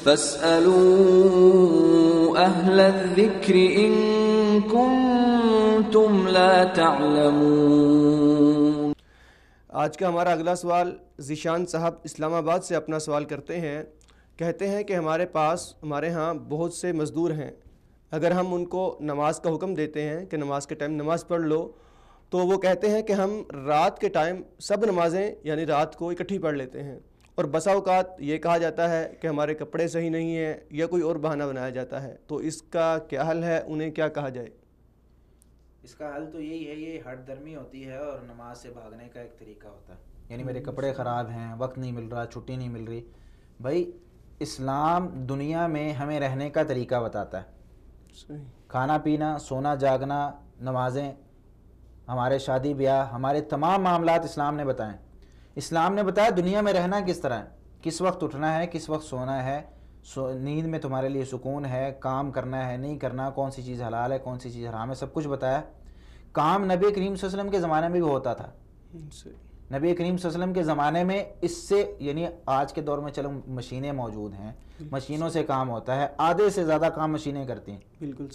فاسألوا أهل الذكر إن كنتم لا تعلمون۔ آج کا ہمارا اگلا سوال ذیشان صاحب اسلام آباد سے اپنا سوال کرتے ہیں۔ کہتے ہیں کہ ہمارے ہاں بہت سے مزدور ہیں، اگر ہم ان کو نماز کا حکم دیتے ہیں کہ نماز کے ٹائم نماز پڑھ لو، تو وہ کہتے ہیں کہ ہم رات کے ٹائم سب نمازیں یعنی رات کو اکٹھی پڑھ لیتے ہیں، اور بسا اوقات یہ کہا جاتا ہے کہ ہمارے کپڑے صحیح نہیں ہیں یا کوئی اور بہانہ بنایا جاتا ہے، تو اس کا کیا حل ہے؟ انہیں کیا کہا جائے؟ اس کا حل تو یہی ہے، یہ ہٹ درمی ہوتی ہے اور نماز سے بھاگنے کا ایک طریقہ ہوتا ہے۔ یعنی میرے کپڑے خراب ہیں، وقت نہیں مل رہا، چھٹی نہیں مل رہی۔ بھائی اسلام دنیا میں ہمیں رہنے کا طریقہ بتاتا ہے، کھانا پینا، سونا جاگنا، نمازیں، ہمارے شادی بیاہ، ہمارے تمام معاملات اسلام نے بتائیں۔ اسلام نے بتایا دنیا میں رہنا کس طرح ہے، کس وقت اٹھنا ہے، کس وقت سونا ہے، نیند میں تمہارے لیے سکون ہے، کام کرنا ہے نہیں کرنا، کون سی چیز حلال ہے کون سی چیز حرام ہے، سب کچھ بتایا۔ کام نبی کریم صلی اللہ علیہ وسلم کے زمانے میں بھی ہوتا تھا۔ نبی کریم صلی اللہ علیہ وسلم کے زمانے میں اس سے، یعنی آج کے دور میں چلو مشینیں موجود ہیں، مشینوں سے کام ہوتا ہے، آدھے سے زیادہ کام مشینیں کرتی ہیں۔ بالکل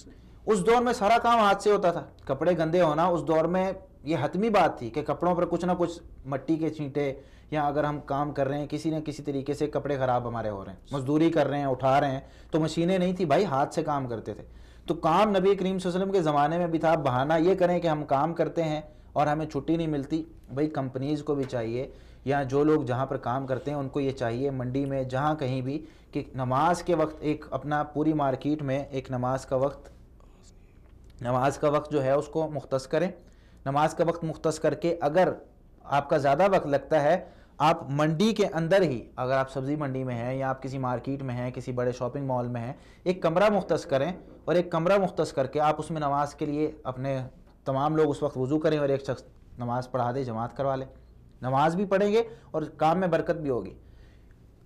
اس دور میں سارا کام ہاتھ سے ہوتا تھا۔ کپڑے گندے ہونا اس دور میں یہ حتمی بات تھی کہ کپڑوں پر کچھ نہ کچھ مٹی کے چھینٹے، یا اگر ہم کام کر رہے ہیں کسی نہ کسی طریقے سے کپڑے خراب ہمارے ہو رہے ہیں، مزدوری کر رہے ہیں، اٹھا رہے ہیں، تو مشینیں نہیں تھی بھائی، ہاتھ سے کام کرتے تھے۔ تو کام نبی کریم صلی اللہ علیہ وسلم کے زمانے میں بھی تھا۔ بہانہ یہ کریں کہ ہم کام کرتے ہیں اور ہمیں چھٹی نہیں ملتی، بھائی کمپنیز کو بھی چاہیے یا جو لوگ جہاں پر کام کرتے ہیں ان کو یہ چاہیے، منڈی میں جہاں کہیں بھی، کہ نماز کے وقت ایک اپنا پوری مارکیٹ میں ایک نماز کا وقت جو ہے اس کو مختص کریں۔ نماز کا وقت مختص کر کے اگر آپ کا زیادہ وقت لگتا ہے، آپ منڈی کے اندر ہی، اگر آپ سبزی منڈی میں ہیں یا آپ کسی مارکیٹ میں ہیں، کسی بڑے شاپنگ مال میں ہیں، ایک کمرہ مختص کریں، اور ایک کمرہ مختص کر کے آپ اس میں نماز کے لیے اپنے تمام لوگ اس وقت وضو کریں اور ایک شخص نماز پڑھا دے، جماعت کروا لیں۔ نماز بھی پڑھیں گے اور کام میں برکت بھی ہوگی۔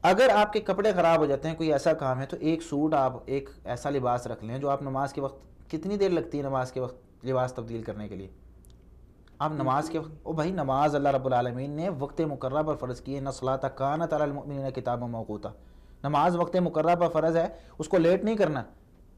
اگر آپ کے کپڑے خراب ہو جاتے ہیں، کوئی ایسا کام ہے، تو ایک سوٹ، آپ ایک ایسا لباس رکھ لیں جو آپ نماز کے وقت، کتنی دیر لگتی ہے نماز کے وقت لباس تبدیل کرنے کے لیے؟ آپ نماز کے وقت، بھائی نماز اللہ رب العالمین نے وقت مقررہ پر فرض کی ہے، ان الصلاۃ کانت علی المؤمنین کتابا موقوتا۔ نماز وقت مقررہ پر فرض ہے، اس کو لیٹ نہیں کرنا۔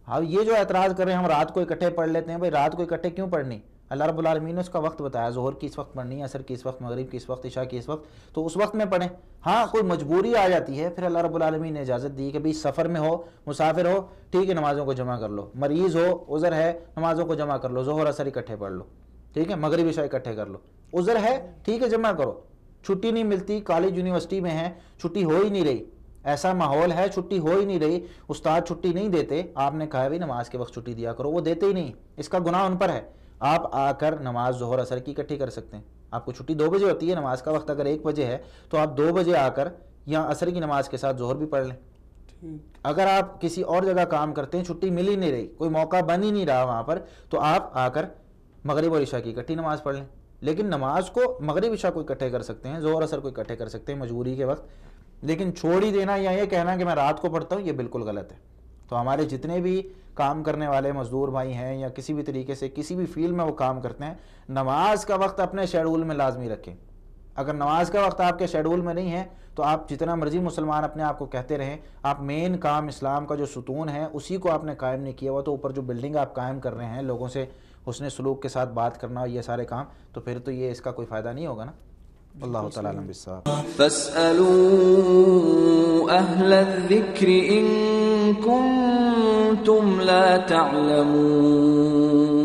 ہاں یہ جو اعتراض کر رہے ہیں ہم رات کو اکٹھے پڑھ لیتے ہیں، بھائی رات کو اکٹھے کیوں پڑھنی؟ اللہ رب العالمین نے اس کا وقت بتایا، ظہر کی اس وقت پڑھنی ہے، عصر کی اس وقت، مغرب کی اس وقت، عشاء کی اس وقت، تو اس وقت میں پڑھیں۔ ہاں کوئی مجبوری آ جاتی ہے، پھر اللہ رب العالمین نے اجازت دی کہ بھئی سفر میں ہو، مسافر ہو، ٹھیک ہے نمازوں کو جمع کر لو، مریض ہو، عذر ہے، نمازوں کو جمع کر لو، ظہر عصر اکٹھے پڑھ لو، ٹھیک ہے، مغرب عشاء اکٹھے کر لو، عذر ہے، ٹھیک ہے جمع کرو۔ چھٹی نہیں ملتی، کالج یونیورسٹی میں ہیں، چھٹی ہو ہی نہیں رہی، ایسا ماحول ہے چھٹی ہو ہی نہیں رہی، استاد چھٹی نہیں دیتے، آپ نے کہا بھی نماز کے وقت چھٹی دیا کرو، وہ دیتے ہی نہیں، اس کا گناہ ان پر ہے۔ آپ آ کر نماز ظہر عصر کی اکٹھی کر سکتے ہیں۔ آپ کو چھٹی 2 بجے ہوتی ہے، نماز کا وقت اگر 1 بجے ہے تو آپ 2 بجے آ کر یا عصر کی نماز کے ساتھ ظہر بھی پڑھ لیں۔ اگر آپ کسی اور جگہ کام کرتے ہیں، چھٹی مل ہی نہیں رہی، کوئی موقع بن ہی نہیں رہا وہاں پر، تو آپ آ کر مغرب اور عشاء کی اکٹھی نماز پڑھ لیں۔ لیکن نماز کو مغرب عشاء کو اکٹھے کر سکتے ہیں، ظہر عصر کو اکٹھے کر سکتے ہیں مجبوری کے وقت، لیکن چھوڑ ہی دینا یا یہ کہنا کہ میں رات کو پڑھتا ہوں، یہ بالکل غلط ہے۔ تو ہمارے جتنے بھی کام کرنے والے مزدور بھائی ہیں یا کسی بھی طریقے سے کسی بھی فیلڈ میں وہ کام کرتے ہیں، نماز کا وقت اپنے شیڈول میں لازمی رکھیں۔ اگر نماز کا وقت آپ کے شیڈول میں نہیں ہے تو آپ جتنا مرضی مسلمان اپنے آپ کو کہتے رہیں، آپ مین کام اسلام کا جو ستون ہے اسی کو آپ نے قائم نہیں کیا ہوا، تو اوپر جو بلڈنگ آپ قائم کر رہے ہیں، لوگوں سے حسن سلوک کے ساتھ بات کرنا، یہ سارے کام، تو پھر تو یہ اس کا کوئی فائدہ نہیں ہوگا نا۔ اللہ تعالیٰ عالم بالصواب۔ فاسألوا أهل الذكر إن كنتم لا تعلمون۔